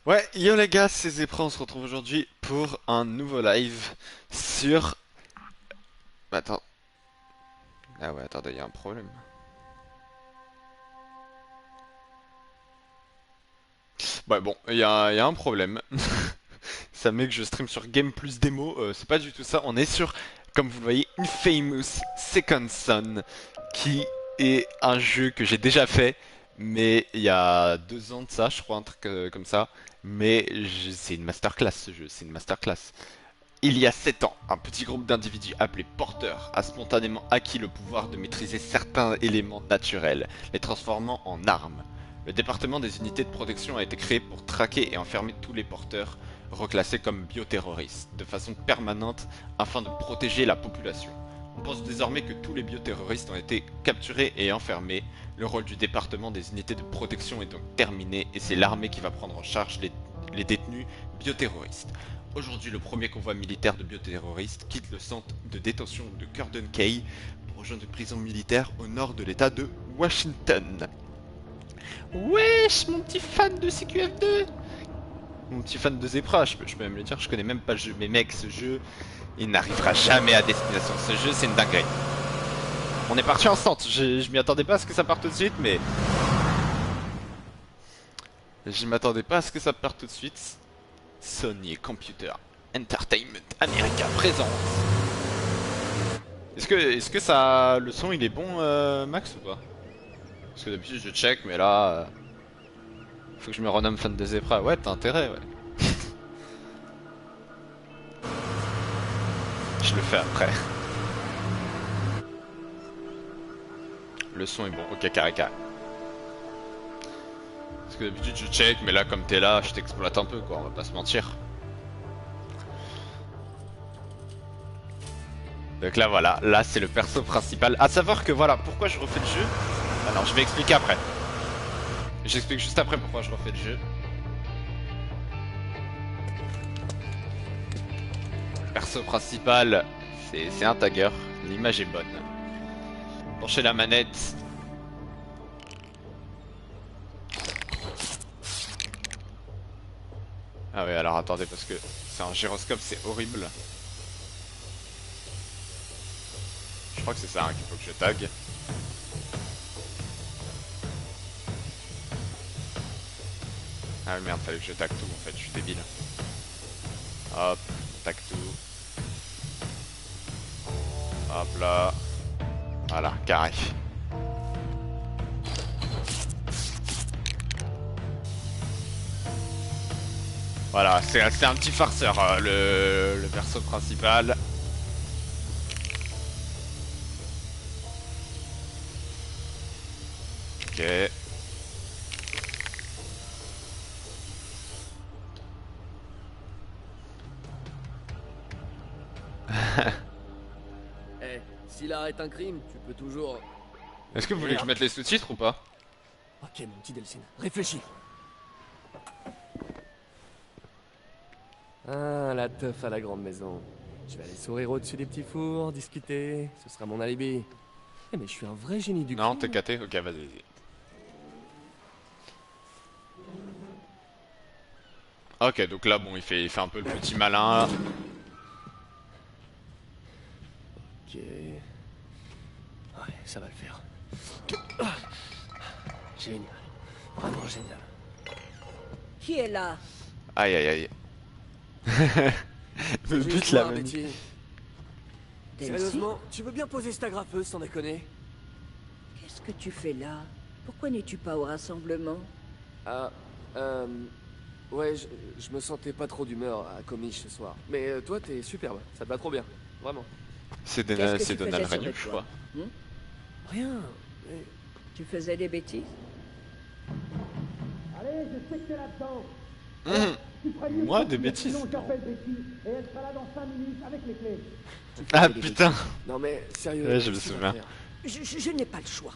Ouais, yo les gars, c'est Zepra, on se retrouve aujourd'hui pour un nouveau live sur... Attends, ah ouais, attendez, il y a un problème. Ouais, bon, il y a un problème. Ça met que je stream sur Game Plus Demo, c'est pas du tout ça, on est sur, comme vous le voyez, Infamous Second Son, qui est un jeu que j'ai déjà fait, mais il y a 2 ans de ça, je crois, un truc comme ça. Mais c'est une masterclass ce jeu, c'est une masterclass. Il y a 7 ans, un petit groupe d'individus appelé porteurs a spontanément acquis le pouvoir de maîtriser certains éléments naturels, les transformant en armes. Le département des unités de protection a été créé pour traquer et enfermer tous les porteurs reclassés comme bioterroristes, de façon permanente afin de protéger la population. On pense désormais que tous les bioterroristes ont été capturés et enfermés. Le rôle du département des unités de protection est donc terminé et c'est l'armée qui va prendre en charge les détenus bioterroristes. Aujourd'hui, le premier convoi militaire de bioterroristes quitte le centre de détention de Curdon Cay pour rejoindre une prison militaire au nord de l'état de Washington. Wesh, mon petit fan de CQF2, mon petit fan de Zepra, je peux même le dire, je connais même pas le jeu, mais mec, ce jeu, il n'arrivera jamais à destination. Ce jeu, c'est une dinguerie. On est parti en centre, je m'y attendais pas à ce que ça parte tout de suite, mais... Je m'attendais pas à ce que ça parte tout de suite. Sony Computer Entertainment America présente. Est-ce que ça, le son il est bon, Max, ou pas? Parce que d'habitude je check, mais là, faut que je me renomme fan de Zebra. Ouais, t'as intérêt, ouais. Je le fais après. Le son est bon, ok, carré carré. Parce que d'habitude je check, mais là comme t'es là, je t'exploite un peu quoi, on va pas se mentir. Donc là voilà, là c'est le perso principal. À savoir que voilà, pourquoi je refais le jeu. Alors je vais expliquer après. J'explique juste après pourquoi je refais le jeu. Le perso principal, c'est un tagger. L'image est bonne. Penchez la manette. Ah oui, alors attendez, parce que c'est un gyroscope, c'est horrible. Je crois que c'est ça hein, qu'il faut que je tag. Ah oui, merde, fallait que je tag tout en fait, je suis débile. Hop, tag tout. Hop là. Voilà, carré. Voilà, c'est un petit farceur, le perso principal. Ok. Eh, si l'art est un crime, tu peux toujours... Est-ce que vous voulez que je mette les sous-titres ou pas? Ok, mon petit Delcine, réfléchis. Ah, la teuf à la grande maison. Je vais aller sourire au-dessus des petits fours, discuter, ce sera mon alibi. Eh mais je suis un vrai génie du Non, crime. t'es caté? Ok, vas-y. Ok, donc là, bon, il fait un peu le petit malin. Ok... Ouais, ça va le faire. Génial. Vraiment génial. Qui est là? Aïe, aïe, aïe. Me Juste bute la moi, mamie. Betty. Delcy? Sérieusement, tu veux bien poser ta graffeuse sans déconner? Qu'est-ce que tu fais là? Pourquoi n'es-tu pas au rassemblement? Ah, ouais, je me sentais pas trop d'humeur à Comiche ce soir. Mais toi, t'es superbe, ça te va trop bien, vraiment. C'est Qu'est-ce que tu Donald faisais sur Renew, le je toit? crois. Hein? Rien, mais... Tu faisais des bêtises? Allez, je sais que t'es là-dedans. Tu ferais mieux Moi, de des sortir, bêtises. sinon j'appelle Betty et elle sera là dans 5 minutes avec les clés. Ah des putain. Non mais, sérieux, Ouais, je me qu'est-ce que tu souviens. vas faire? Je n'ai pas le choix.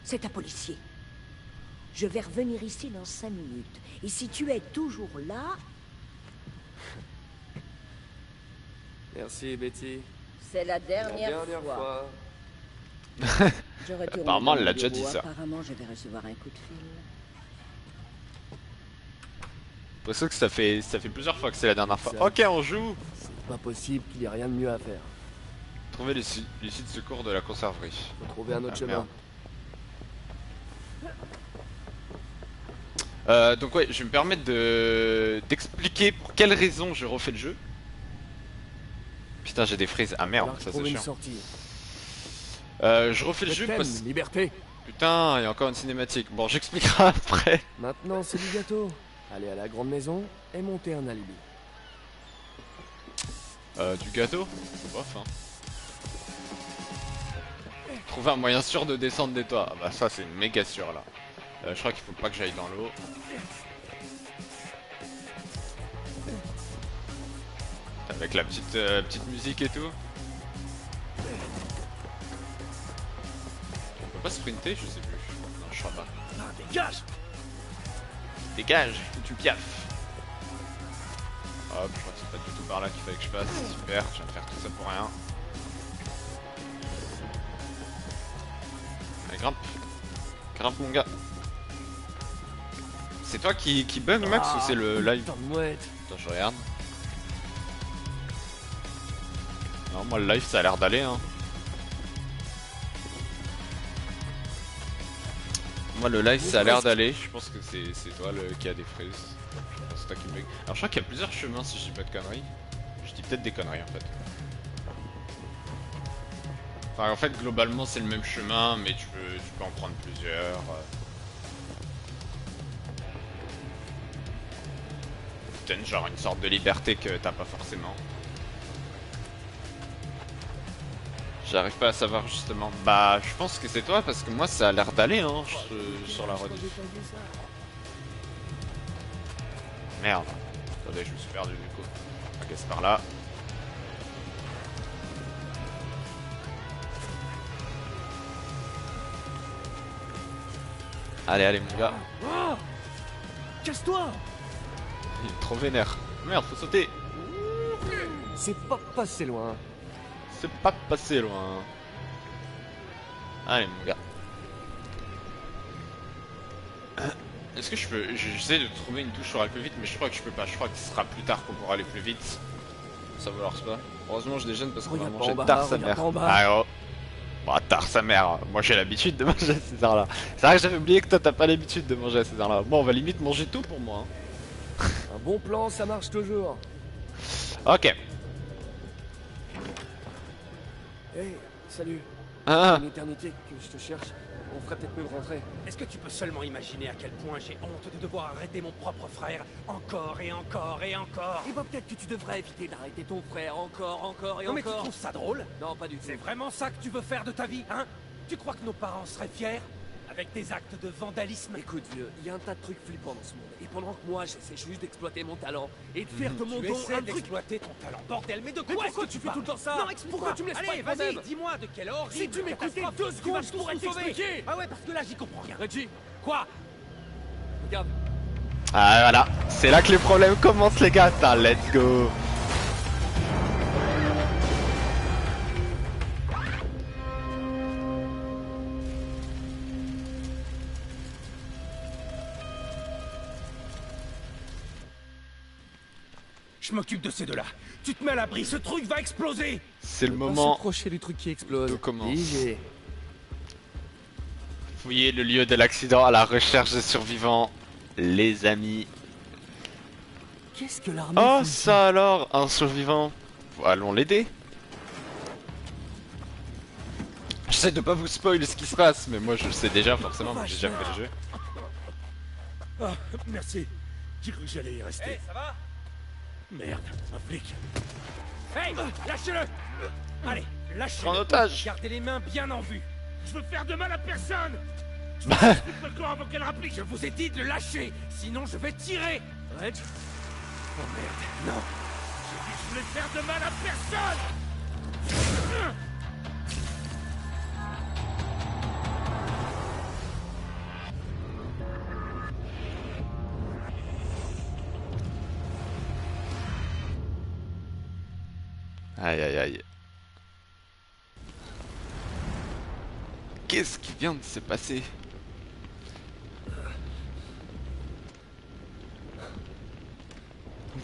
C'est un policier. Je vais revenir ici dans 5 minutes. Et si tu es toujours là, Merci, Betty. c'est la La dernière, dernière fois. Je retourne Apparemment, dans elle mon l'a déjà bureau. dit, ça. Apparemment, je vais recevoir un coup de fil. Pour ça que ça fait plusieurs fois que c'est la dernière fois. Ça. Ok, on joue. C'est pas possible qu'il y ait rien de mieux à faire. Trouver l'issue de secours de la conserverie. Faut trouver un autre Ah, chemin. merde. Donc ouais, je vais me permettre d'expliquer pour quelles raisons je refais le jeu. Putain, j'ai des frises. Ah merde, Alors, ça c'est trouver une chiant. sortie. Je refais le Je jeu t'aime, parce... liberté. Putain, il y a encore une cinématique. Bon, j'expliquerai après. Maintenant, c'est du gâteau. Aller à la grande maison et monter un alibi. Du gâteau? Bof, hein. Trouver un moyen sûr de descendre des toits. Ah bah ça, c'est une méga sûre là. Je crois qu'il faut pas que j'aille dans l'eau. Avec la petite musique et tout. On peut pas sprinter, je sais plus. Non, je crois pas. Dégage! Dégage, tu piaffes. Hop, je crois que c'est pas du tout par là qu'il fallait que je passe. Super, je viens de faire tout ça pour rien. Allez, grimpe. Grimpe mon gars. C'est toi qui bug Max ou c'est le live? Putain de mouette. Attends, je regarde. Non, moi le live ça a l'air d'aller hein. Moi le live ça a l'air d'aller, je pense que c'est toi qui a des frises. Je pense que c'est toi qui bug. Alors je crois qu'il y a plusieurs chemins si je dis pas de conneries. Je dis peut-être des conneries en fait. Enfin en fait globalement c'est le même chemin mais tu peux en prendre plusieurs. Peut-être genre une sorte de liberté que t'as pas forcément. J'arrive pas à savoir justement. Bah, je pense que c'est toi parce que moi ça a l'air d'aller hein, sur la rediff. Merde. Attendez, je me suis perdu du coup. Ok, c'est par là. Allez, allez mon gars. Oh, casse-toi! Il est trop vénère. Merde, faut sauter. C'est pas passé loin. C'est pas passé loin. Allez mon gars. Est-ce que je peux... J'essaie de trouver une touche pour aller plus vite mais je crois que je peux pas. Je crois que ce sera plus tard qu'on pourra aller plus vite. Ça va alors c'est pas. Heureusement je déjeune parce qu'on va Regarde manger pas en bas, tard sa regarde mère. pas en bas. Ah oh. Bah tard sa mère. Moi j'ai l'habitude de manger à ces heures là. C'est vrai que j'avais oublié que toi t'as pas l'habitude de manger à ces heures là. Bon on va limite manger tout pour moi. Hein. Un bon plan, ça marche toujours. Ok. Hey, salut. Ah. Une éternité que je te cherche. On ferait peut-être mieux de rentrer. Est-ce que tu peux seulement imaginer à quel point j'ai honte de devoir arrêter mon propre frère encore et encore et encore? Et bah peut-être que tu devrais éviter d'arrêter ton frère encore et Non mais tu encore. trouves ça drôle? Non, pas du tout. C'est vraiment ça que tu veux faire de ta vie, hein? Tu crois que nos parents seraient fiers? Avec tes actes de vandalisme? Écoute vieux, il y a un tas de trucs flippants dans ce monde. Et pendant que moi j'essaie juste d'exploiter mon talent et de faire de mon Tu don essaies un truc. d'exploiter ton talent, bordel, mais de Mais quoi pourquoi est-ce que tu fais parles? tout le temps ça? Non, explique-moi. Pourquoi tu me laisses pas Allez, être vas-y, moi-même? dis-moi de quelle horrible Si tu m'écoutais catastrophe 2 tu secondes, vas je tout pourrais nous sauver. t'expliquer. Ah ouais, parce que là, j'y comprends rien. Reggie, Quoi? regarde. Ah voilà. C'est là que les problèmes commencent les gars. Putain, let's go. Je m'occupe de ces deux-là. Tu te mets à l'abri, ce truc va exploser. C'est le Pas moment. s'approcher du truc qui explose. de commencer. Léger. Fouillez le lieu de l'accident à la recherche des survivants, les amis. Qu'est-ce que l'armée Oh fait ça alors, un survivant. Allons l'aider. J'essaie de pas vous spoil ce qui se passe, mais moi je le sais déjà forcément, j'ai déjà fait le jeu. Ah, merci. J'ai cru que j'allais y rester. Hey, ça va? Merde, un flic. Hey, lâchez-le. Allez, lâchez-le. Prends en otage. Gardez les mains bien en vue. Je veux faire de mal à personne. Je veux pas le corps avant qu'elle rapplique. Je vous ai dit de le lâcher, sinon je vais tirer. Reg, Oh merde, non. J'ai dit que je voulais faire de mal à personne. Aïe aïe aïe. Qu'est-ce qui vient de se passer?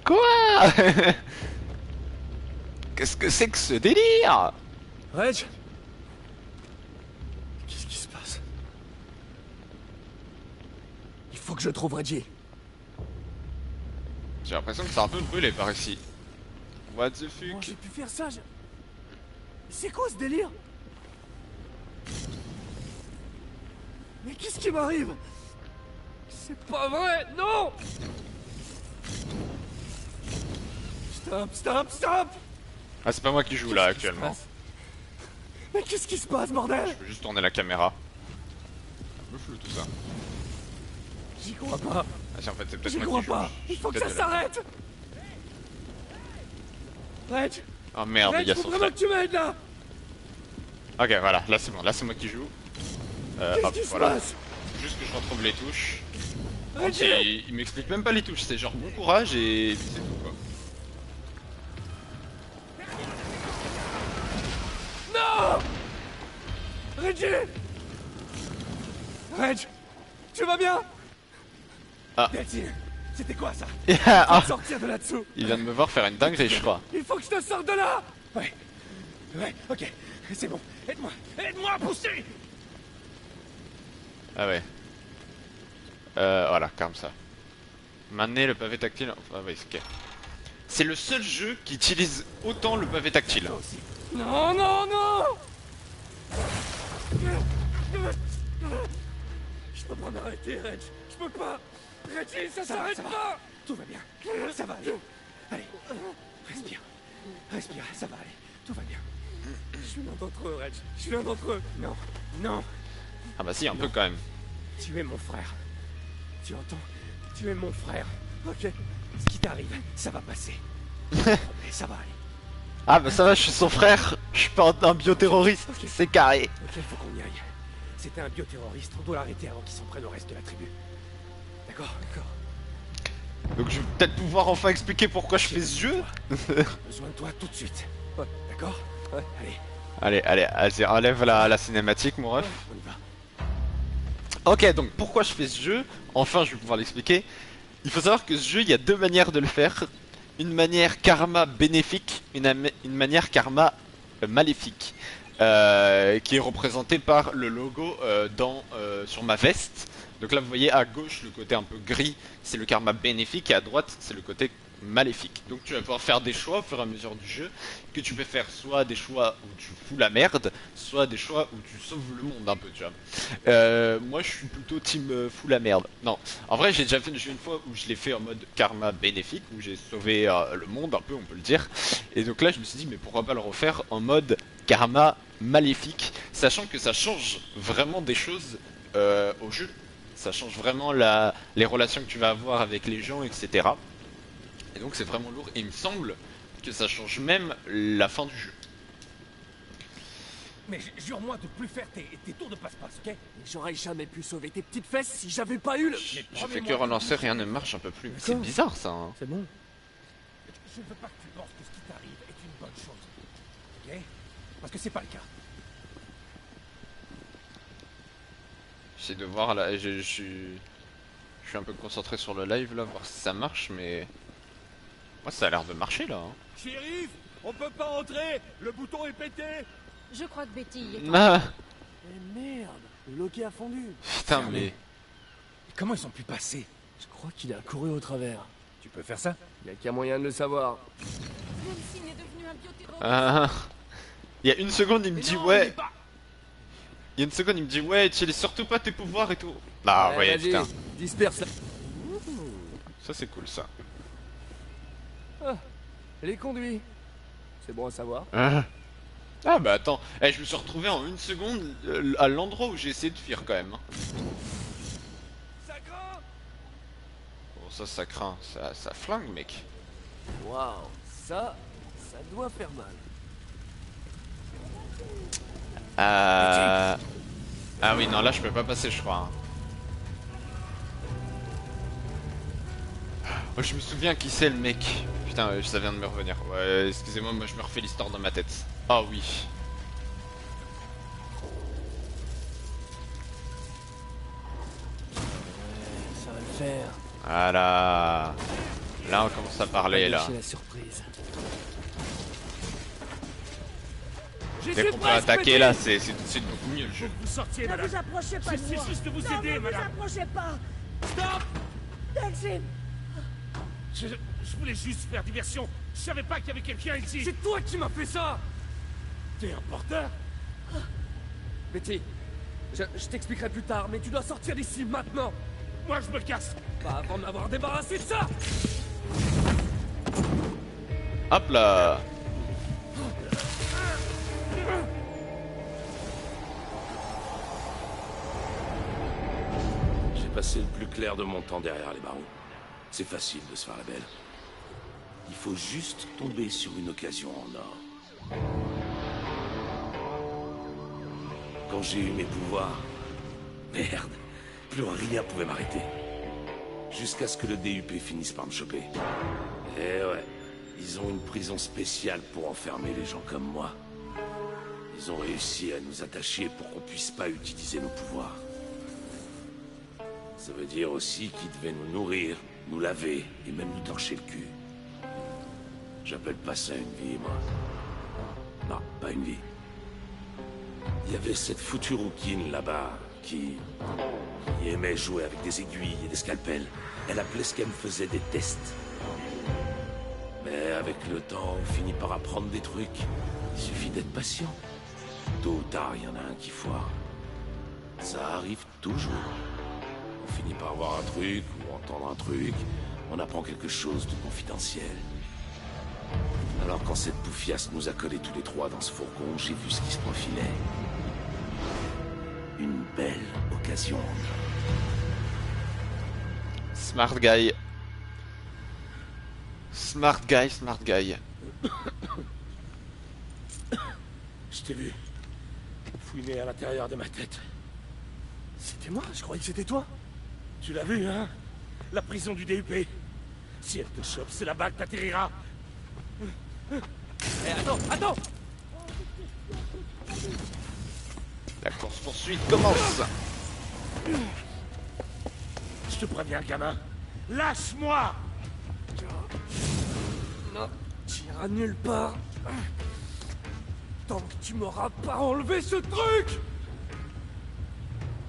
Quoi? Qu'est-ce que c'est que ce délire? Reg? Qu'est-ce qui se passe? Il faut que je trouve Reggie. J'ai l'impression que c'est un peu brûlé par ici. What the Comment fuck? j'ai pu faire ça? C'est quoi ce délire? Mais qu'est-ce qui m'arrive? C'est pas vrai, non! Stop, stop, stop! Ah, c'est pas moi qui joue là Qu'est-ce qui se actuellement. passe? Mais qu'est-ce qui se passe, bordel? Je peux juste tourner la caméra. Un peu flou tout ça. J'y crois pas. Ah si, en fait c'est peut-être J'y moi crois qui joue. pas. Il faut que ça Peut-être de la- s'arrête. Reg, Oh merde, les Reg, gars faut sont vraiment frais. que tu m'aides là. Ok, voilà, là c'est bon, là c'est moi qui joue. Qu'est-ce Hop, qui se voilà. passe? Juste que je retrouve les touches. Reggie! Il m'explique même pas les touches, c'est genre bon courage et c'est tout quoi. Non! Reggie! Reg, tu vas bien? Ah. Deltine, c'était quoi ça? Ah, Sortir de là-dessous. il vient de me voir faire une dinguerie je crois. Il faut que je te sorte de là. Ouais. Ouais, ok. C'est bon. Aide-moi. Aide-moi à pousser. Ah ouais. Voilà, comme ça. Maintenez le pavé tactile. Ah ouais, ok. C'est le seul jeu qui utilise autant le pavé tactile. Toi aussi. Non, non, non. Je peux pas m'arrêter, Reg. Je peux pas. Reggie, ça s'arrête pas. Tout va bien. Ça va aller. Allez. Respire. Respire. Ça va aller. Tout va bien. Je suis l'un d'entre eux, Reg. Je suis l'un d'entre eux. Non. Non. Ah bah si, un peu quand même. Tu es mon frère. Tu entends? Tu es mon frère. Ok. Ce qui t'arrive, ça va passer. Et ça va aller. Ah bah ça va, je suis son frère. Je suis pas un bioterroriste. Ok. C'est carré. Ok, faut qu'on y aille. C'était un bioterroriste. On doit l'arrêter avant qu'il s'en prenne au reste de la tribu. D'accord, d'accord. Donc je vais peut-être pouvoir enfin expliquer pourquoi je fais ce jeu. J'ai besoin de toi tout de suite. Ouais, d'accord? Ouais, allez, Allez, enlève la cinématique mon ref. on y va. Ok, donc pourquoi je fais ce jeu? Enfin, je vais pouvoir l'expliquer. Il faut savoir que ce jeu, il y a deux manières de le faire. Une manière karma bénéfique, une manière karma maléfique. Qui est représentée par le logo sur ma veste. Donc là, vous voyez à gauche, le côté un peu gris, c'est le karma bénéfique, et à droite, c'est le côté maléfique. Donc tu vas pouvoir faire des choix au fur et à mesure du jeu, que tu peux faire soit des choix où tu fous la merde, soit des choix où tu sauves le monde un peu, tu vois. Moi je suis plutôt team fous la merde. Non, en vrai j'ai déjà fait le jeu une fois où je l'ai fait en mode karma bénéfique, où j'ai sauvé le monde un peu, on peut le dire. Et donc là je me suis dit mais pourquoi pas le refaire en mode karma maléfique, sachant que ça change vraiment des choses au jeu. Ça change vraiment les relations que tu vas avoir avec les gens, etc. Et donc c'est vraiment lourd, et il me semble que ça change même la fin du jeu. Mais jure-moi de plus faire tes tours de passe-passe, ok? J'aurais jamais pu sauver tes petites fesses si j'avais pas eu le... J'ai fait que relancer, rien ne marche un peu plus. C'est bizarre ça, hein. C'est bon. Je ne veux pas que tu penses que ce qui t'arrive est une bonne chose, ok? Parce que c'est pas le cas. J'essaie de voir là, je suis un peu concentré sur le live là, voir si ça marche, mais... Moi ça a l'air de marcher là, hein. Shérif, on peut pas entrer. Le bouton est pété. Je crois que Betty y est. Ah, Mais merde, le loquet a fondu. putain mais... Comment ils ont pu passer? Je crois qu'il a couru au travers. Tu peux faire ça? Il y a qu'un moyen de le savoir. Même s'il est devenu un bioterroriste. Ah, il y a une seconde il me dit Non, ouais... il est pas- Il y a une seconde il me dit ouais, utilise surtout pas tes pouvoirs et tout. Ah Ouais, ouais, vas-y, putain. disperse la... Ça c'est cool ça. Les conduits. C'est bon à savoir. Ah bah attends, je me suis retrouvé en une seconde à l'endroit où j'ai essayé de fuir quand même, hein. Ça craint. Bon ça craint, ça flingue mec. Waouh, ça doit faire mal. Ah oui non là je peux pas passer je crois, hein. Oh, je me souviens qui c'est le mec. Putain ça vient de me revenir. Ouais excusez-moi, moi je me refais l'histoire dans ma tête. Ah oui. Ça va le faire. Voilà. Là, on commence à parler, là. Gâcher la surprise. Dès qu'on peut attaquer, là, c'est tout de suite beaucoup mieux le jeu. Vous sortiez, Ne madame. vous approchez pas de J'essaie moi. juste de vous Non, aider, ne madame. vous approchez pas. Stop. Delphine. Je voulais juste faire diversion. Je savais pas qu'il y avait quelqu'un ici. C'est toi qui m'as fait ça. T'es un porteur? Betty, je t'expliquerai plus tard, mais tu dois sortir d'ici maintenant. Moi, je me casse. Pas avant de m'avoir débarrassé de ça. Hop là. J'ai passé le plus clair de mon temps derrière les barreaux. C'est facile de se faire la belle. Il faut juste tomber sur une occasion en or. Quand j'ai eu mes pouvoirs, merde, plus rien pouvait m'arrêter. Jusqu'à ce que le DUP finisse par me choper. Eh ouais, ils ont une prison spéciale pour enfermer les gens comme moi. Ils ont réussi à nous attacher pour qu'on puisse pas utiliser nos pouvoirs. Ça veut dire aussi qu'ils devaient nous nourrir, nous laver et même nous torcher le cul. J'appelle pas ça une vie, moi. Non, pas une vie. Il y avait cette foutue rouquine là-bas qui aimait jouer avec des aiguilles et des scalpels. Elle appelait ce qu'elle me faisait des tests. Mais avec le temps, on finit par apprendre des trucs. Il suffit d'être patient. Tôt ou tard, il y en a un qui foire. Ça arrive toujours. On finit par voir un truc ou entendre un truc. On apprend quelque chose de confidentiel. Alors quand cette bouffiasse nous a collés tous les trois dans ce fourgon, j'ai vu ce qui se profilait. Une belle occasion. Smart guy. Smart guy, smart guy. Je t'ai vu. Fouiner à l'intérieur de ma tête. C'était moi, je croyais que c'était toi. Tu l'as vu, hein? La prison du DUP. Si elle te chope, c'est là-bas que t'atterriras. Eh, attends. La course-poursuite commence. Je te préviens, gamin. Lâche-moi! Non, tu iras nulle part. Tant que tu m'auras pas enlevé ce truc.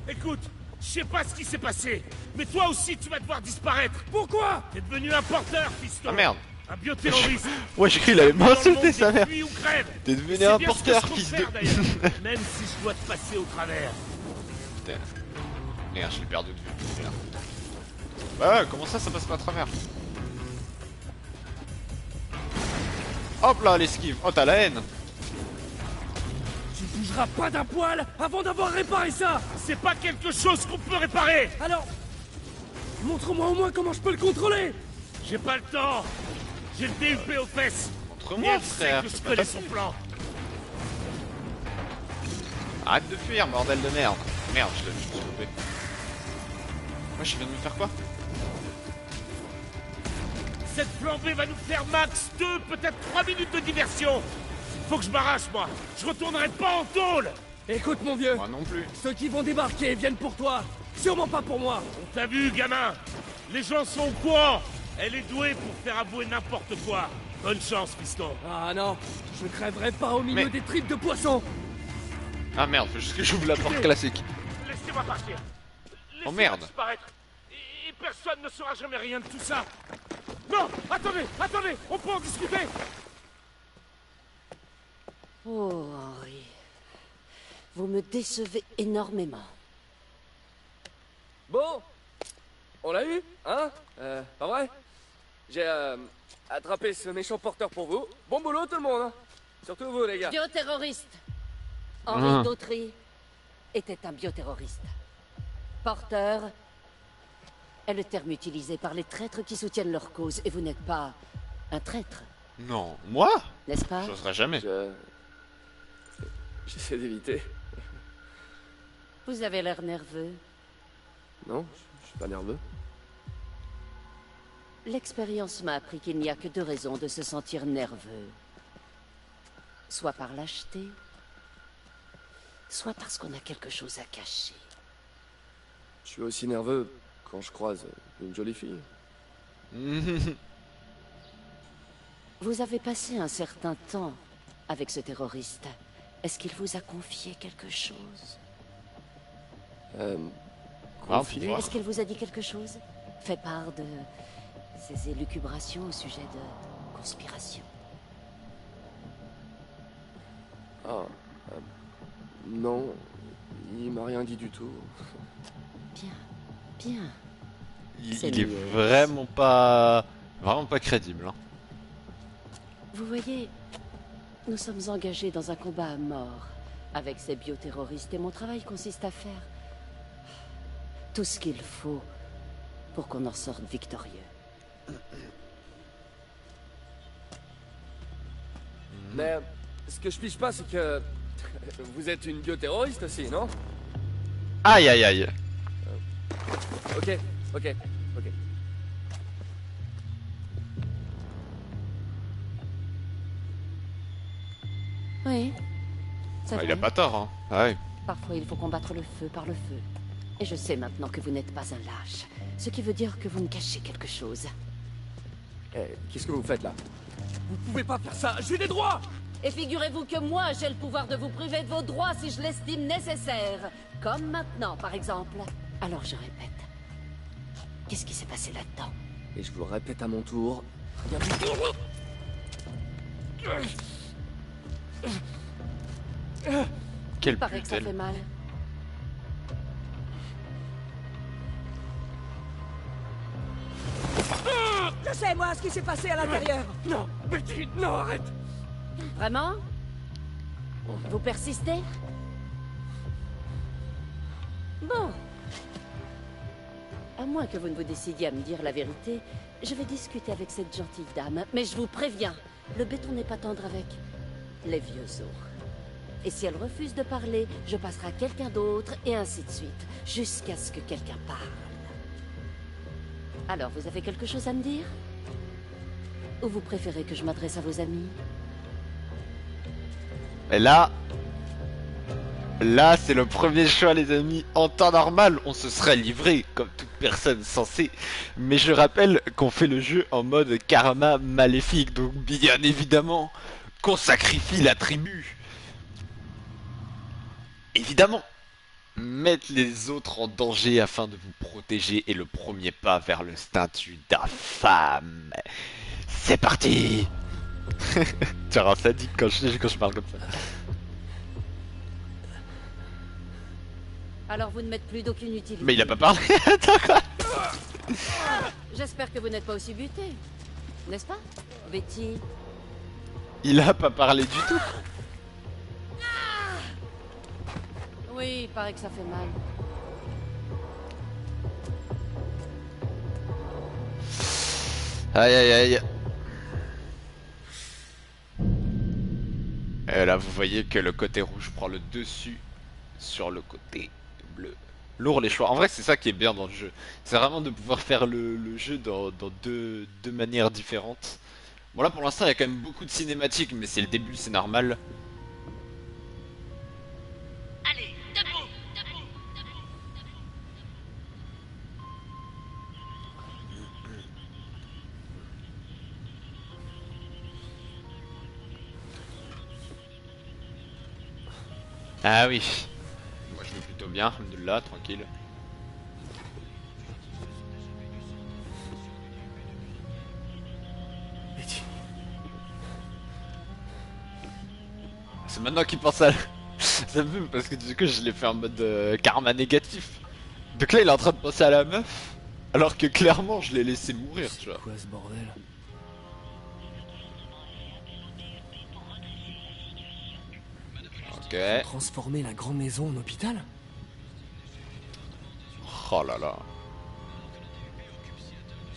Écoute, je sais pas ce qui s'est passé, mais toi aussi tu vas devoir disparaître. Pourquoi? T'es devenu un porteur, fiston. Ah merde. Un bioterroriste. Ouais, j'ai cru qu'il allait Dans le monde m'insulter des sa mère. fuis ou crève. T'es devenu C'est un bien ce que porteur, je compte fils faire, de... d'ailleurs. Même si je dois te passer au travers. Putain. Merde, je l'ai perdu de vue. Merde. Bah ouais, comment ça passe pas à travers? Hop là, l'esquive. Oh, t'as la haine. Tu bougeras pas d'un poil avant d'avoir réparé ça. C'est pas quelque chose qu'on peut réparer. Alors, montre-moi au moins comment je peux le contrôler. J'ai pas le temps. J'ai le DUP aux fesses. Et Montre-moi, elle sait frère. que je c'est pas connais facile. son plan. Arrête de fuir, bordel de merde. Merde, je me suis loupé. Moi, je viens de me faire quoi? Cette flambée va nous faire max 2, peut-être 3 minutes de diversion. Faut que je m'arrache, moi. Je retournerai pas en tôle. Écoute mon vieux, Moi non plus. ceux qui vont débarquer viennent pour toi. Sûrement pas pour moi. On t'a vu, gamin. Les gens sont au courant. Elle est douée pour faire avouer n'importe quoi. Bonne chance, piston. Ah non, je crèverai pas au milieu Mais- des tripes de poisson. Ah merde, faut juste que j'ouvre la porte classique. Laissez-moi partir. Laissez-moi merde. disparaître. Et personne ne saura jamais rien de tout ça. Non, attendez, on peut en discuter. Oh, Henri. Vous me décevez énormément. Bon, on l'a eu, hein? Pas vrai? J'ai attrapé ce méchant porteur pour vous. Bon boulot tout le monde, hein? Surtout vous les gars. Bioterroriste. Ah. Henri Dautry était un bioterroriste. Porteur est le terme utilisé par les traîtres qui soutiennent leur cause, et vous n'êtes pas un traître, Non, moi? n'est-ce pas? J'oserais jamais. J'essaie d'éviter. Vous avez l'air nerveux. Non, je suis pas nerveux. L'expérience m'a appris qu'il n'y a que deux raisons de se sentir nerveux. Soit par lâcheté, soit parce qu'on a quelque chose à cacher. Je suis aussi nerveux quand je croise une jolie fille. Vous avez passé un certain temps avec ce terroriste. Est-ce qu'il vous a confié quelque chose? Confié. Est-ce qu'il vous a dit quelque chose? Fait part de ses élucubrations au sujet de conspiration? Ah, non, il m'a rien dit du tout. Bien, bien. C'est Il est mieux. vraiment pas crédible. Hein. Vous voyez, nous sommes engagés dans un combat à mort avec ces bioterroristes et mon travail consiste à faire tout ce qu'il faut pour qu'on en sorte victorieux. Mais ce que je piche pas, c'est que vous êtes une bioterroriste aussi, non? Aïe aïe aïe. Ok, ok. Oui, c'est Ah, vrai. il a pas tort. Hein. Ah ouais. Parfois, il faut combattre le feu par le feu. Et je sais maintenant que vous n'êtes pas un lâche. Ce qui veut dire que vous me cachez quelque chose. Qu'est-ce que vous faites là? Vous pouvez pas faire ça, j'ai des droits! Et figurez-vous que moi, j'ai le pouvoir de vous priver de vos droits si je l'estime nécessaire. Comme maintenant, par exemple. Alors je répète. Qu'est-ce qui s'est passé là-dedans? Et je vous le répète à mon tour. Rien du Quel Il paraît que ça putain. fait mal. Je sais, moi, ce qui s'est passé à l'intérieur. Non, Betty, non, arrête! Vraiment? Vous persistez? Bon. À moins que vous ne vous décidiez à me dire la vérité, je vais discuter avec cette gentille dame. Mais je vous préviens, le béton n'est pas tendre avec les vieux os. Et si elle refuse de parler, je passerai à quelqu'un d'autre, et ainsi de suite, jusqu'à ce que quelqu'un parle. Alors, vous avez quelque chose à me dire? Ou vous préférez que je m'adresse à vos amis? Et là, c'est le premier choix, les amis. En temps normal, on se serait livré, comme toute personne censée. Mais je rappelle qu'on fait le jeu en mode karma maléfique. Donc, bien évidemment, qu'on sacrifie la tribu. Évidemment. Mettre les autres en danger afin de vous protéger est le premier pas vers le statut d'infâme. C'est parti. Tu as un sadique quand je parle comme ça. Alors vous ne m'êtes plus d'aucune utilité. Mais il a pas parlé. Attends quoi. J'espère que vous n'êtes pas aussi buté. N'est-ce pas, Betty? Il a pas parlé du tout. Oui, il paraît que ça fait mal. Aïe aïe aïe. Et là vous voyez que le côté rouge prend le dessus sur le côté bleu. Lourd les choix. En vrai c'est ça qui est bien dans le jeu. C'est vraiment de pouvoir faire le jeu dans deux manières différentes. Bon là pour l'instant il y a quand même beaucoup de cinématiques mais c'est le début, c'est normal. Allez, debout, debout. Ah oui. Moi je vais plutôt bien, alhamdoulilah, tranquille. Betty, C'est maintenant qu'il pense à... Ça me fume parce que du coup je l'ai fait en mode karma négatif. Donc là il est en train de penser à la meuf. Alors que clairement je l'ai laissé mourir, tu vois. Quoi ce bordel? Ok. Transformer la grande maison en hôpital? Oh là là.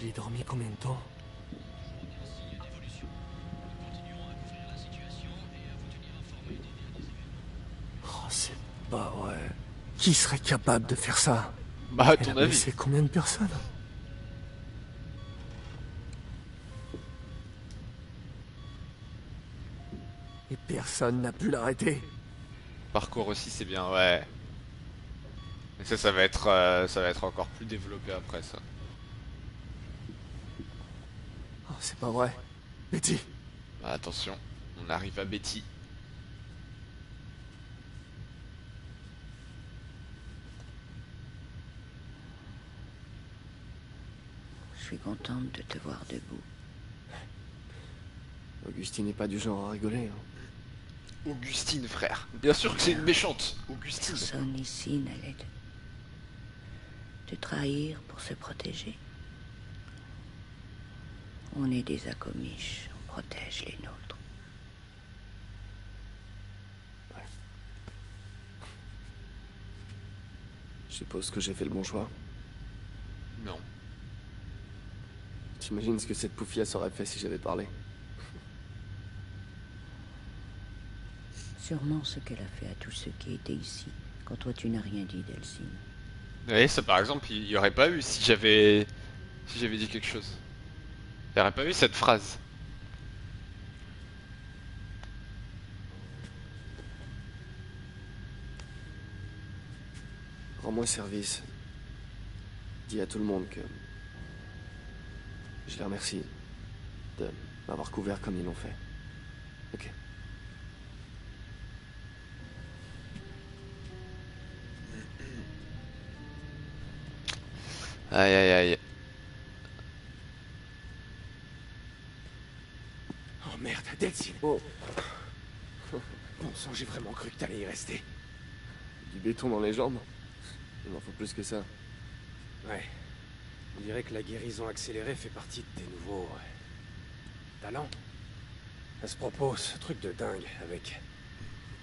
J'ai dormi combien de temps? Oh, c'est pas vrai. Qui serait capable de faire ça? Bah à Elle ton a avis. blessé combien de personnes? Et personne n'a pu l'arrêter. Parcours aussi c'est bien, ouais. Et ça va être encore plus développé après ça. Oh, c'est pas vrai. Betty, Bah, attention, on arrive à Betty. Je suis contente de te voir debout. Augustine n'est pas du genre à rigoler. Hein. Augustine, frère. Bien sûr que c'est une méchante. Augustine. Personne ici n'allait te trahir pour se protéger. On est des acomiches, on protège les nôtres. Je suppose que j'ai fait le bon choix. Non. T'imagines ce que cette poufiasse aurait fait si j'avais parlé? Sûrement ce qu'elle a fait à tous ceux qui étaient ici, quand toi tu n'as rien dit d'Elsine. Oui, ça par exemple, il y aurait pas eu si j'avais dit quelque chose. Il y aurait pas eu cette phrase. Rends-moi service. Dis à tout le monde que... Je les remercie de m'avoir couvert comme ils l'ont fait. Ok. Aïe aïe aïe. Oh merde, Delphine. Oh, Bon sang, j'ai vraiment cru que t'allais y rester. du béton dans les jambes? Il m'en faut plus que ça. Ouais. On dirait que la guérison accélérée fait partie de tes nouveaux... talents. À ce propos, ce truc de dingue avec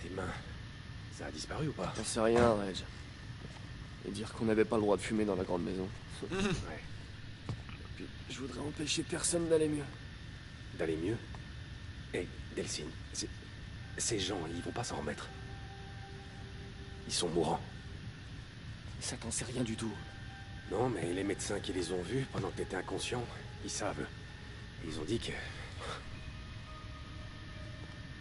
tes mains, ça a disparu ou pas? J'en sais rien, Reg. Et dire qu'on n'avait pas le droit de fumer dans la grande maison. Ouais. Puis, je voudrais empêcher personne d'aller mieux. D'aller mieux? Hé, Delphine, ces gens, ils vont pas s'en remettre. Ils sont mourants. Ça t'en sait rien du tout. Non, mais les médecins qui les ont vus pendant que t'étais inconscient, ils savent. Ils ont dit que...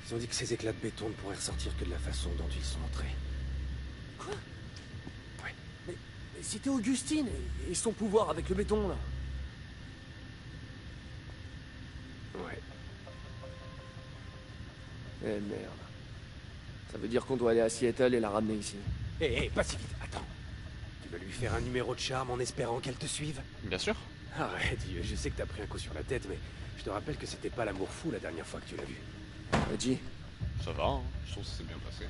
Ils ont dit que ces éclats de béton ne pourraient ressortir que de la façon dont ils sont entrés. Quoi? Ouais. Mais c'était Augustine et son pouvoir avec le béton, là. Ouais. Eh merde. Ça veut dire qu'on doit aller à Seattle et la ramener ici. Hé, pas si vite, attends. Tu vas lui faire un numéro de charme en espérant qu'elle te suive? Bien sûr. Arrête, je sais que t'as pris un coup sur la tête, mais je te rappelle que c'était pas l'amour fou la dernière fois que tu l'as vu. Reggie, Ça va, hein. Je trouve que ça s'est bien passé.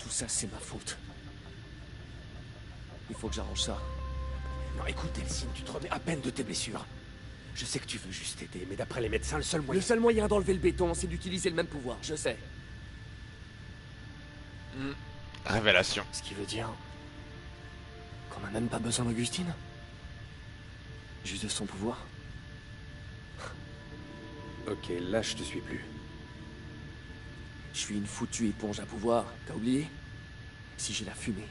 tout ça c'est ma faute. Il faut que j'arrange ça. Non, écoute, Delphine, tu te remets à peine de tes blessures. Je sais que tu veux juste aider, mais d'après les médecins, le seul moyen... Le seul moyen d'enlever le béton, c'est d'utiliser le même pouvoir, je sais. Révélation. Ce qui veut dire qu'on n'a même pas besoin d'Augustine. Juste de son pouvoir. Ok, là, je te suis plus. Je suis une foutue éponge à pouvoir, t'as oublié? Si j'ai la fumée,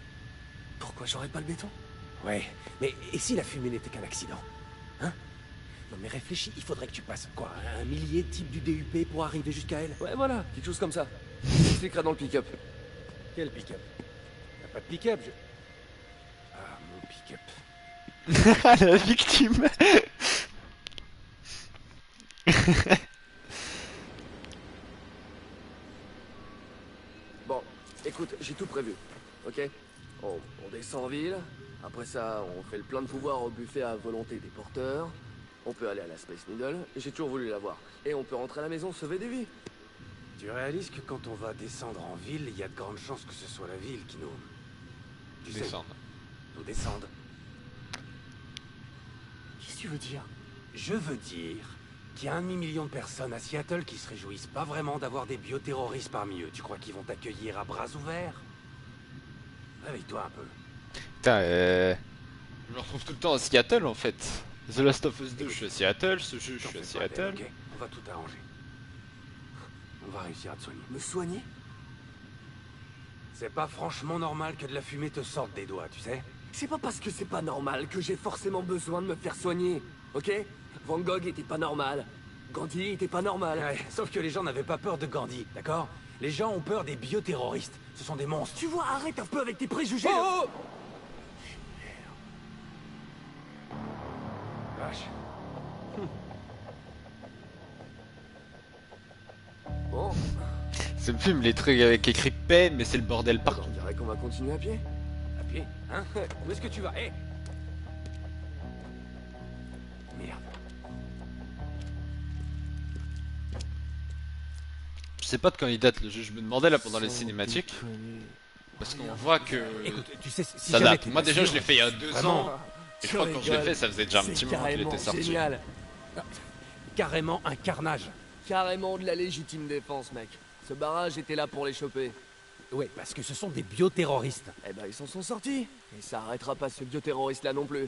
pourquoi j'aurais pas le béton? Ouais, mais et si la fumée n'était qu'un accident? Hein? Non mais réfléchis, il faudrait que tu passes, quoi, un millier de types du DUP pour arriver jusqu'à elle? Ouais, voilà, quelque chose comme ça. J'expliquerai dans le pick-up. Quel pick-up? Y'a pas de pick-up, je... Ah, mon pick-up. La victime. Bon, écoute, j'ai tout prévu, ok? On descend en ville, après ça, on fait le plein de pouvoir au buffet à volonté des porteurs, on peut aller à la Space Needle, j'ai toujours voulu la voir, et on peut rentrer à la maison sauver des vies. Tu réalises que quand on va descendre en ville, il y a de grandes chances que ce soit la ville qui nous... Tu sais, Descendre. nous descende. Qu'est-ce que tu veux dire? Je veux dire qu'il y a 1 demi-million de personnes à Seattle qui se réjouissent pas vraiment d'avoir des bioterroristes parmi eux. Tu crois qu'ils vont t'accueillir à bras ouverts? Réveille-toi un peu. Putain, je me retrouve tout le temps à Seattle en fait. The Last of Us 2, je suis à Seattle, ce jeu, je T'en suis à fais pas, Ben, Seattle. ok? On va tout arranger. On va réussir à te soigner. Me soigner? C'est pas franchement normal que de la fumée te sorte des doigts, tu sais? C'est pas parce que c'est pas normal que j'ai forcément besoin de me faire soigner, ok? Van Gogh était pas normal. Gandhi était pas normal. Ouais, sauf que les gens n'avaient pas peur de Gandhi, d'accord? Les gens ont peur des bioterroristes. Ce sont des monstres. Tu vois, arrête un peu avec tes préjugés. Oh, oh Vache. Ça me fume les trucs avec écrit paix, mais c'est le bordel On partout. dirait qu'on va continuer à pied. À pied, hein? Où est-ce que tu vas? Hé! Merde. Je sais pas de quand il date le jeu, je me demandais là pendant les cinématiques. Parce qu'on voit que Écoute, tu sais, si ça jamais date. t'es Moi pas déjà sûr, je l'ai fait il y a 2 vraiment, ans. Et je crois que quand je l'ai fait ça faisait déjà un petit moment qu'il était sorti. Génial. carrément un carnage. Carrément de la légitime défense, mec. Ce barrage était là pour les choper. Ouais, parce que ce sont des bioterroristes. Eh ben, ils s'en sont sortis. Et ça arrêtera pas ce bioterroriste-là non plus.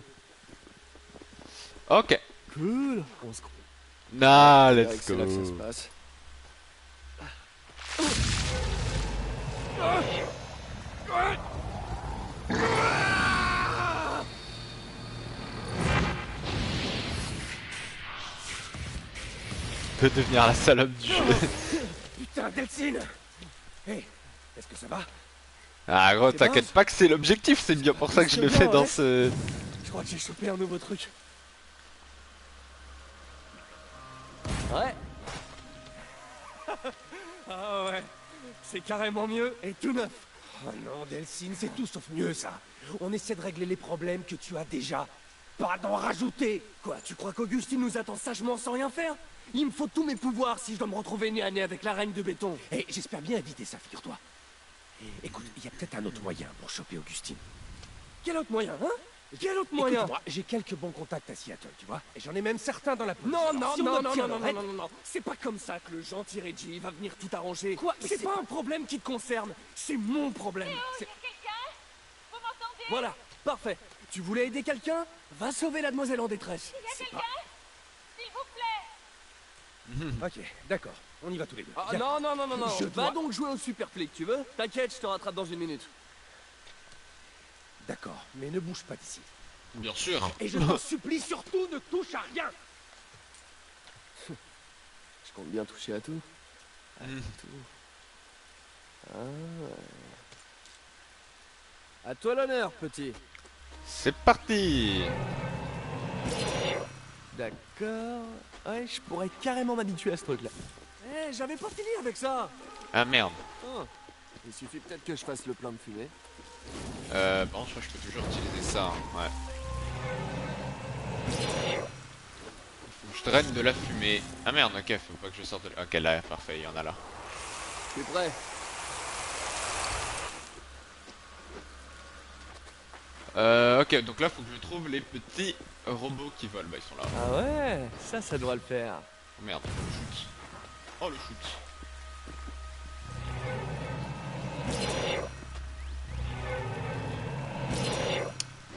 Ok. Cool. On se Nah, croit que let's c'est là que ça se go. passe. De devenir la salope du jeu. Putain, Delphine! Hé, est-ce que ça va? Ah gros, C'est pas t'inquiète pas que c'est l'objectif, c'est bien pour ça que je le fais dans ce... Je crois que j'ai chopé un nouveau truc. Ouais. Ah ouais, c'est carrément mieux et tout neuf. Oh non, Delphine, c'est tout sauf mieux ça. On essaie de régler les problèmes que tu as déjà, pas d'en rajouter. Quoi, tu crois qu'Augustine nous attend sagement sans rien faire? Il me faut tous mes pouvoirs si je dois me retrouver nez à nez avec la reine de béton. Et j'espère bien éviter ça, figure-toi. Écoute, il y a peut-être un autre moyen pour choper Augustine. Quel autre moyen, hein? Quel autre moyen? Écoute-moi, j'ai quelques bons contacts à Seattle, tu vois. Et j'en ai même certains dans la police. Non, Alors, non, si on non, non, obtient non, non, leur non, aide- non, non, c'est pas comme ça que le gentil Reggie va venir tout arranger. Quoi? Mais C'est c'est pas un problème qui te concerne, c'est mon problème. C'est- Vous m'entendez? Voilà, parfait. Tu voulais aider quelqu'un? Va sauver la demoiselle en détresse. Il y a c'est quelqu'un? S'il vous plaît. Ok, d'accord. On y va tous les deux. Ah, Viens. non, non, non, non, non. Je Va dois- donc jouer au super flic, tu veux? T'inquiète, je te rattrape dans une minute. D'accord, mais ne bouge pas d'ici. Bien sûr. Et je t'en supplie, surtout, ne touche à rien. Je compte bien toucher à tout. À tout. Ah. À toi l'honneur, petit. C'est parti. D'accord. Ouais, je pourrais carrément m'habituer à ce truc-là. Eh, j'avais pas fini avec ça. Ah merde. Oh. Il suffit peut-être que je fasse le plein de fumée. Bon, je crois que je peux toujours utiliser ça, hein. Ouais. Faut que je draine de la fumée. Ah merde, ok, faut pas que je sorte de... Ok, là, parfait, il y en a là. Je suis prêt. Ok, donc là, faut que je trouve les petits robots qui volent. Bah, ils sont là. Ah ouais, ça doit le faire. Oh merde, le shoot. Oh, le shoot.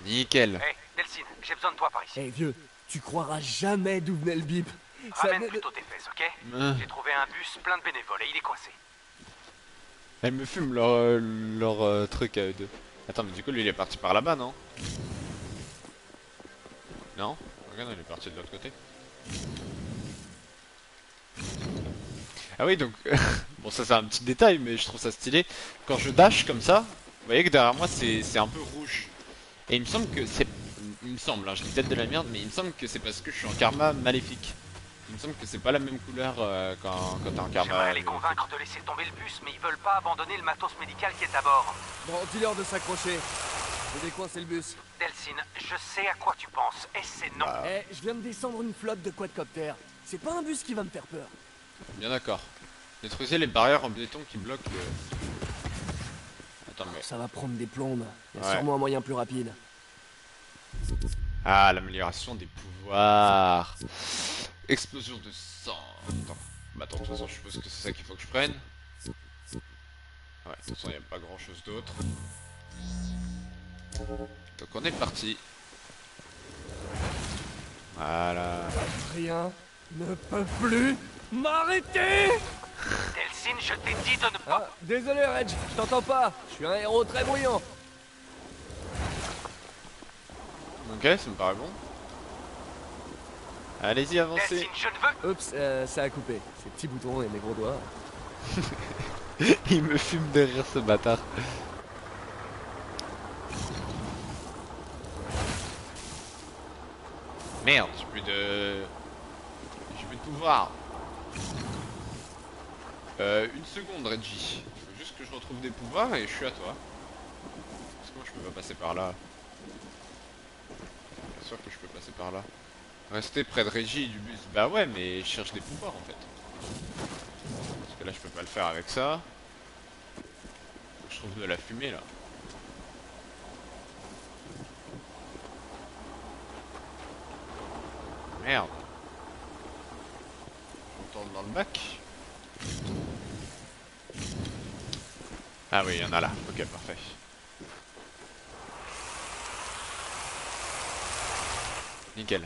Nickel. Hé, Delphine, j'ai besoin de toi par ici. Eh vieux, tu croiras jamais d'où venait le bip. Ça Ramène venait de- plutôt tes fesses, ok? Euh, J'ai trouvé un bus plein de bénévoles et il est coincé. Elles me fument leur truc à eux deux. Attends, mais du coup, lui, il est parti par là-bas, non? Non? Regarde, il est parti de l'autre côté. Ah oui, donc... bon, ça, c'est un petit détail, mais je trouve ça stylé. Quand je dash comme ça, vous voyez que derrière moi, c'est un peu rouge. Et il me semble que c'est... Il me semble, hein, je dis peut-être de la merde, mais il me semble que c'est parce que je suis en karma maléfique. Il me semble que c'est pas la même couleur quand t'es en karma J'aimerais les maléfique. convaincre de laisser tomber le bus, mais ils veulent pas abandonner le matos médical qui est à bord. Bon, dis-leur de s'accrocher. Je vais décoincer le bus. Delphine, je sais à quoi tu penses, et c'est non. Eh, je viens de descendre une flotte de quadcoptères. C'est pas un bus qui va me faire peur. Bien d'accord. Détruisez les barrières en béton qui bloquent le... Attends, mais... Ça va prendre des plombes. Il y a Ouais. sûrement un moyen plus rapide. Ah, l'amélioration des pouvoirs. Explosion de sang. Attends. Bah attends, de toute façon, je suppose que c'est ça qu'il faut que je prenne. Ouais, de toute façon, il n'y a pas grand chose d'autre. Donc on est parti. Voilà. Rien ne peut plus m'arrêter. Delphine, je t'ai dit de ne pas... Ah, désolé Reg, je t'entends pas. Je suis un héros très bruyant. Ok, ça me paraît bon. Allez-y, avancez. Delphine, je ne veux... Oups, ça a coupé. Ces petits boutons et mes gros doigts. Il me fume derrière ce bâtard. Merde, j'ai plus de pouvoir. Une seconde, Reggie. Faut juste que je retrouve des pouvoirs et je suis à toi. Parce que moi je peux pas passer par là. Bien sûr que je peux passer par là. Rester près de Reggie et du bus. Bah ouais, mais je cherche des pouvoirs en fait. Parce que là je peux pas le faire avec ça. Faut que je trouve de la fumée là. Merde. Je retourne dans le bac. Ah oui, il y en a là. Ok, parfait. Nickel.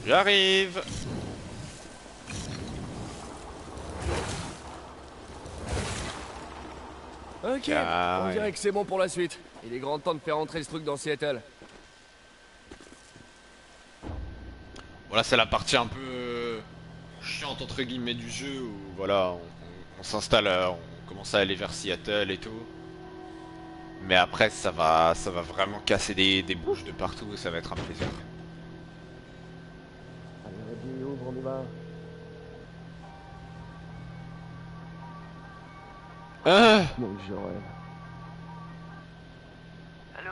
J'arrive. Ok, on dirait que c'est bon pour la suite. Il est grand temps de faire entrer ce truc dans Seattle. Voilà, c'est la partie un peu chiante entre guillemets du jeu où voilà, on s'installe, on commence à aller vers Seattle et tout. Mais après, ça va vraiment casser des bouches de partout, ça va être un plaisir. Allez, Reggie, ouvre, on y va. Mon Joël. Allô?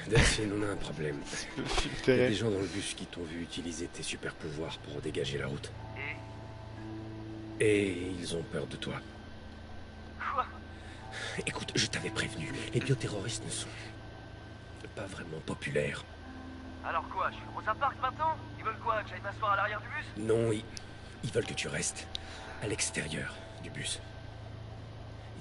Delphine, on a un problème. Il y a Et des gens dans le bus qui t'ont vu utiliser tes super pouvoirs pour dégager la route. Et ils ont peur de toi. Quoi? Écoute, je t'avais prévenu, les bioterroristes ne sont pas vraiment populaires. Alors quoi? Je suis Rosa Parks maintenant? Ils veulent quoi? Que j'aille m'asseoir à l'arrière du bus? Non, ils veulent que tu restes à l'extérieur du bus.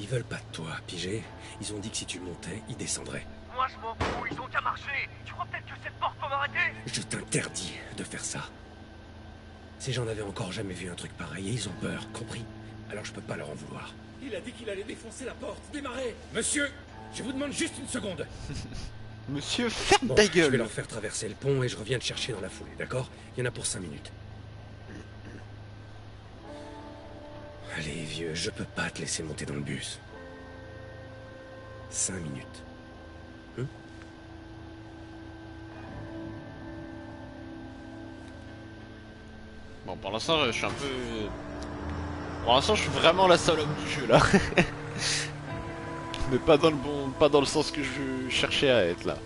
Ils veulent pas de toi, pigé. Ils ont dit que si tu montais, ils descendraient. Moi je m'en fous, ils ont qu'à marcher. Tu crois peut-être que cette porte peut m'arrêter? Je t'interdis de faire ça. Ces gens n'avaient encore jamais vu un truc pareil et ils ont peur, compris? Alors je peux pas leur en vouloir. Il a dit qu'il allait défoncer la porte. Démarrez. Monsieur, je vous demande juste une seconde. Monsieur, ferme Bon, ta je vais gueule. leur faire traverser le pont et je reviens te chercher dans la foulée, d'accord? Il y en a pour 5 minutes. Allez, vieux, je peux pas te laisser monter dans le bus. 5 minutes. Bon, pour l'instant, je suis un peu... Pour l'instant, je suis vraiment la salope du jeu, là. Mais pas dans le bon... Pas dans le sens que je cherchais à être, là.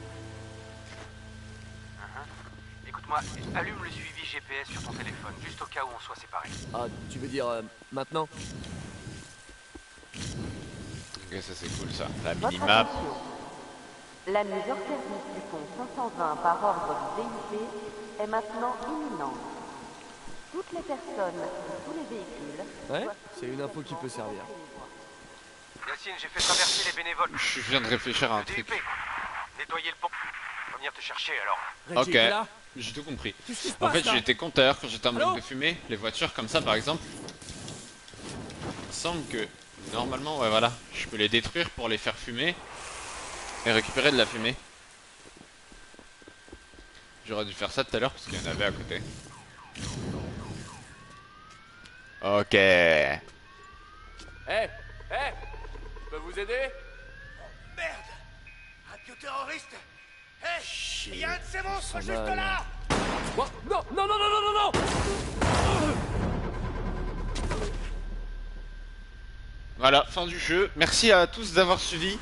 Écoute-moi, allume le suivi GPS sur ton téléphone, juste au cas où on soit séparés. Ah, tu veux dire maintenant? Ok, ça c'est cool, ça. La Votre minimap. attention. La mise hors service du pont 520 par ordre du DIP est maintenant imminente. Toutes les personnes de tous les véhicules... Ouais, c'est une info qui peut servir. Yacine, j'ai fait traverser les bénévoles. Je viens de réfléchir à un Le truc. DUP. Nettoyer le pont. On va venir te chercher alors. Reggie, Ok, t'es là? j'ai tout compris. Qu'est-ce qui se En passe, fait, là? j'étais compteur quand j'étais en Allô bloc de fumée. Les voitures comme ça, par exemple. Il me semble que normalement, ouais, voilà, je peux les détruire pour les faire fumer et récupérer de la fumée. J'aurais dû faire ça tout à l'heure parce qu'il y en avait à côté. Ok. Hé, je peux vous aider? Merde. Un bioterroriste. Hé, il y a un de ces monstres juste va, là. Quoi? Non, non, non, non, non, non, non! Voilà, fin du jeu. Merci à tous d'avoir suivi.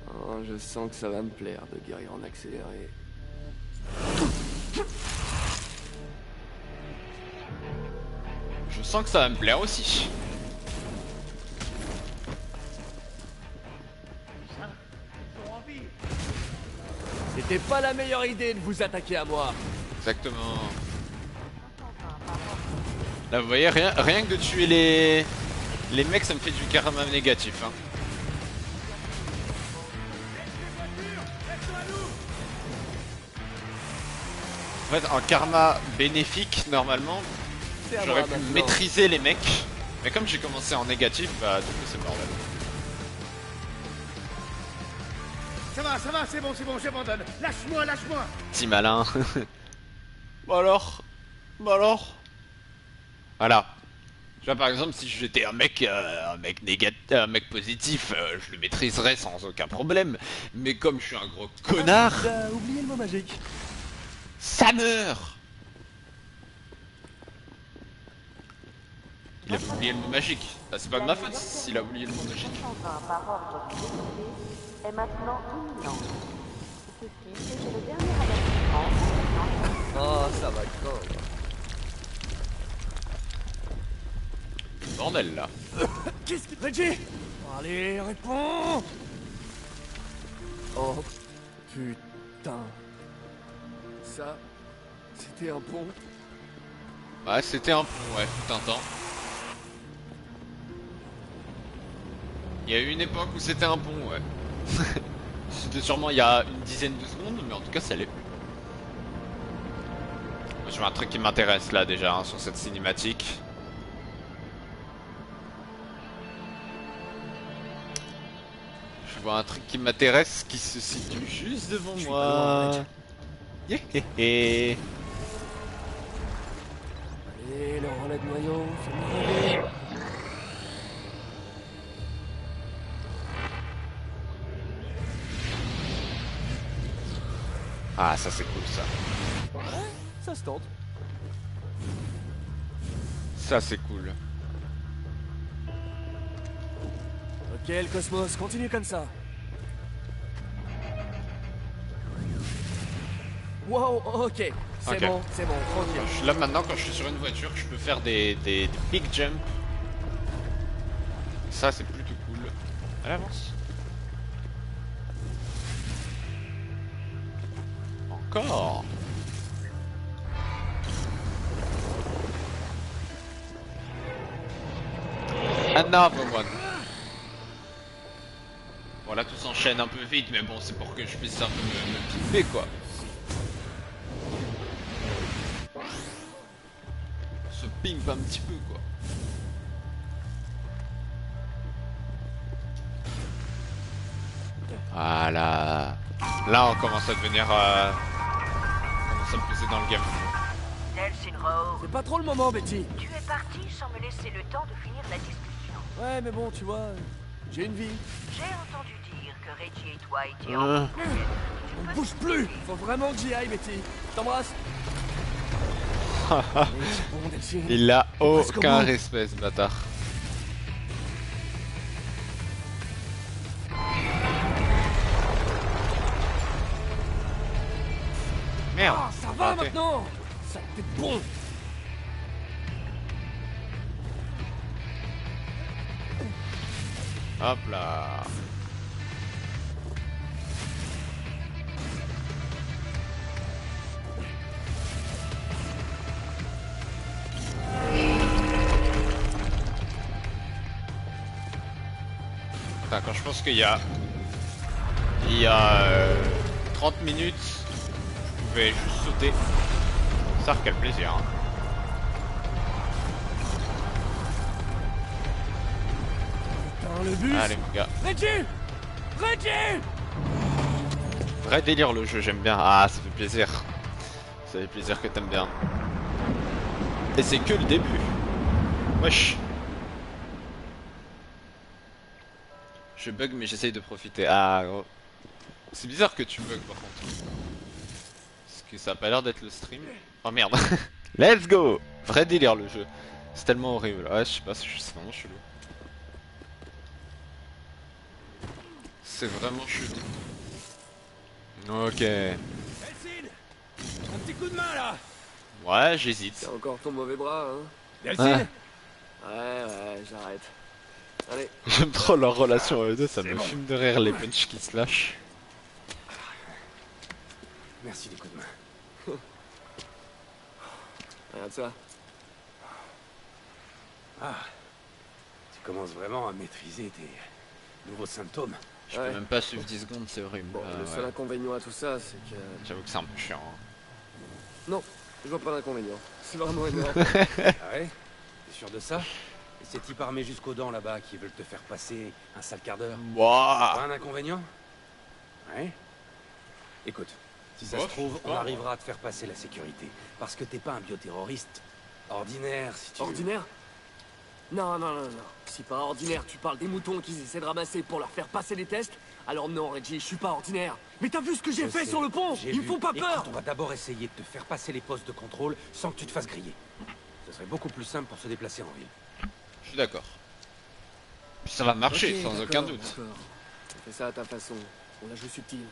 Oh, je sens que ça va me plaire de guérir en accéléré. Je sens que ça va me plaire aussi. C'était pas la meilleure idée de vous attaquer à moi. Exactement. Là, vous voyez, rien que de tuer les mecs, ça me fait du karma négatif. Hein. En fait, en karma bénéfique, normalement, C'est à j'aurais moi pu maintenant. maîtriser les mecs. Mais comme j'ai commencé en négatif, bah du coup c'est bordel. Ça va, c'est bon, j'abandonne. Lâche-moi, lâche-moi. Petit malin. Bon alors. Voilà. Tu vois, par exemple, si j'étais un mec négatif, un mec positif, je le maîtriserais sans aucun problème. Mais comme je suis un gros connard, T'as oublié le mot magique. Ça meurt. Il a oublié le mot magique. Bah, c'est pas de ma faute s'il a oublié le mot magique. Par ordre du député est maintenant imminent. Ceci, c'est le dernier avertissement. Oh, ça va craindre. Bordel là. Qu'est-ce que... Reggie! Allez, réponds! Oh, putain. Ça, c'était un pont. Ouais, c'était un pont, ouais, tout un temps. Il y a eu une époque où c'était un pont, ouais. C'était sûrement il y a une dizaine de secondes, mais en tout cas ça l'est plus. Je vois un truc qui m'intéresse là déjà hein, sur cette cinématique. Je vois un truc qui m'intéresse qui se situe juste devant moi. Yeah, yeah, yeah. Allez, le relais de noyau, fais-moi rêver. Ah ça c'est cool ça. Ouais, ça se tente. Ça c'est cool. Ok, le cosmos, continue comme ça. Wow, ok. C'est Ok. bon, tranquille. Là maintenant quand je suis sur une voiture je peux faire des big jumps. Ça c'est plutôt cool. Elle avance. Encore. Another one. Voilà, tout s'enchaîne un peu vite, mais bon, c'est pour que je puisse un peu me piffer quoi. Se pimpe un petit peu quoi. Voilà. Là, on commence à devenir. On commence à me poser dans le game. Nelson Rowe, C'est pas trop le moment, Betty. tu es parti sans me laisser le temps de finir la discussion. Ouais, mais bon, tu vois, j'ai une vie. J'ai entendu dire que Reggie et toi étiez en couple. On bouge plus. Faut vraiment que j'y aille, Betty. Je t'embrasse. Allez, c'est bon, Delphine. Il a Presque au aucun bout. respect, ce bâtard. Merde. Ah, ça va raté. maintenant. Ça t'es bon. Hop là. Putain, quand je pense qu'il y a 30 minutes, je pouvais juste sauter. Ça, quel plaisir. Hein. Putain, le bus. Allez mon gars. Reggie. Reggie. Vrai délire le jeu, j'aime bien. Ah, ça fait plaisir. Ça fait plaisir que t'aimes bien. Et c'est que le début. Wesh. Je bug mais j'essaye de profiter. Ah gros. C'est bizarre que tu bugs par contre. Parce que ça a pas l'air d'être le stream. Oh merde. Let's go. Vrai délire le jeu. C'est tellement horrible. Ouais, je sais pas, c'est vraiment chelou. C'est vraiment chelou. Ok. Delphine! Un petit coup de main, là! Ouais, j'hésite. C'est encore ton mauvais bras, hein. Delphine! Ouais, j'arrête. Allez. J'aime trop leur relation eux deux, ça C'est me bon. fume de rire les punchs qui se lâchent. Merci du coup de main. Regarde ça. Ah. Tu commences vraiment à maîtriser tes nouveaux symptômes. Je Ouais. peux même pas suivre 10 secondes, c'est horrible. Bon, le seul Ouais. inconvénient à tout ça, c'est que... J'avoue que c'est un peu chiant. Hein. Non, je vois pas l'inconvénient. C'est vraiment énorme. Ah ouais? T'es sûr de ça? Et ces types armés jusqu'aux dents là-bas qui veulent te faire passer un sale quart d'heure. Wouah. Pas un inconvénient? Ouais. Écoute, si ça Oh, se trouve, je sais on pas. arrivera à te faire passer la sécurité. Parce que t'es pas un bioterroriste ordinaire, si tu veux. Ordinaire? Non, non, non, non. Si par ordinaire tu parles des moutons qu'ils essaient de ramasser pour leur faire passer les tests, alors non, Reggie, je suis pas ordinaire. Mais t'as vu ce que j'ai fait sur le pont? Ils me font pas peur. Écoute, on va d'abord essayer de te faire passer les postes de contrôle sans que tu te fasses griller. Ce serait beaucoup plus simple pour se déplacer en ville. Je suis d'accord. Puis ça va marcher, Ok, sans d'accord, aucun doute. d'accord. On fait ça à ta façon. On la joue subtile.